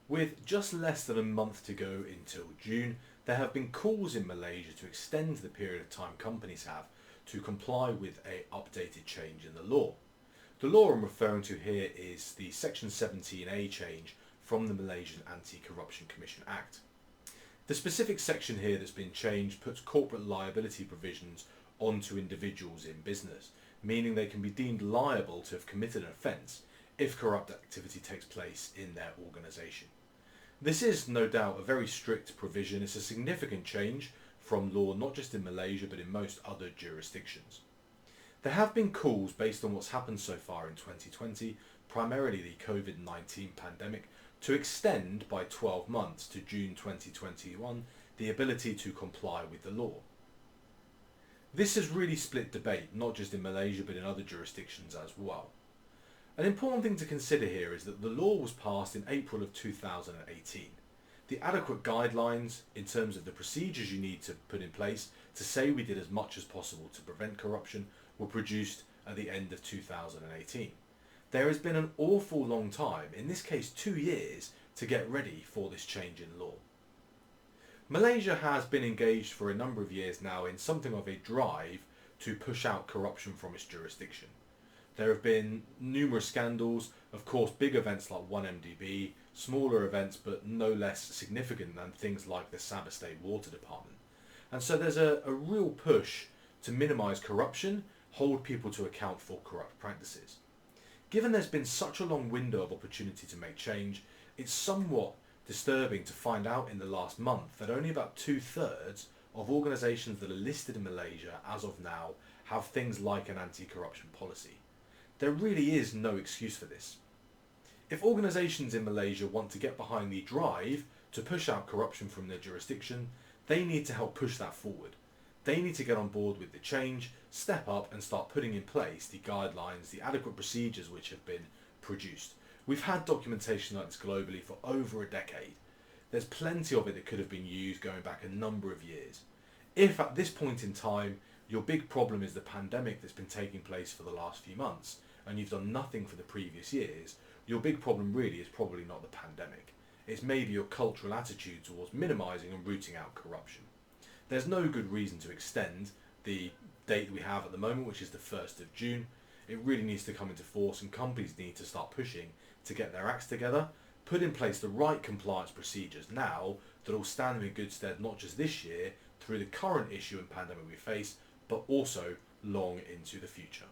With just less than a month to go until June, there have been calls in Malaysia to extend the period of time companies have to comply with an updated change in the law. The law I'm referring to here is the Section 17A change from the Malaysian Anti-Corruption Commission Act. The specific section here that's been changed puts corporate liability provisions onto individuals in business, meaning they can be deemed liable to have committed an offence if corrupt activity takes place in their organisation. This is no doubt a very strict provision. It's a significant change from law not just in Malaysia but in most other jurisdictions. There have been calls based on what's happened so far in 2020, primarily the COVID-19 pandemic, to extend by 12 months to June 2021 the ability to comply with the law. This has really split debate, not just in Malaysia but in other jurisdictions as well. An important thing to consider here is that the law was passed in April of 2018. The adequate guidelines in terms of the procedures you need to put in place to say we did as much as possible to prevent corruption were produced at the end of 2018. There has been an awful long time, in this case 2 years, to get ready for this change in law. Malaysia has been engaged for a number of years now in something of a drive to push out corruption from its jurisdiction. There have been numerous scandals, of course big events like 1MDB, smaller events but no less significant than things like the Sabah State Water Department. And so there's a real push to minimise corruption, hold people to account for corrupt practices. Given there's been such a long window of opportunity to make change, it's somewhat disturbing to find out in the last month that only about 2/3 of organisations that are listed in Malaysia as of now have things like an anti-corruption policy. There really is no excuse for this. If organisations in Malaysia want to get behind the drive to push out corruption from their jurisdiction, they need to help push that forward. They need to get on board with the change, step up and start putting in place the guidelines, the adequate procedures which have been produced. We've had documentation like this globally for over a decade. There's plenty of it that could have been used going back a number of years. If at this point in time your big problem is the pandemic that's been taking place for the last few months and you've done nothing for the previous years, your big problem really is probably not the pandemic. It's maybe your cultural attitude towards minimising and rooting out corruption. There's no good reason to extend the date that we have at the moment, which is the 1st of June. It really needs to come into force and companies need to start pushing to get their acts together, put in place the right compliance procedures now that will stand them in good stead not just this year through the current issue and pandemic we face, but also long into the future.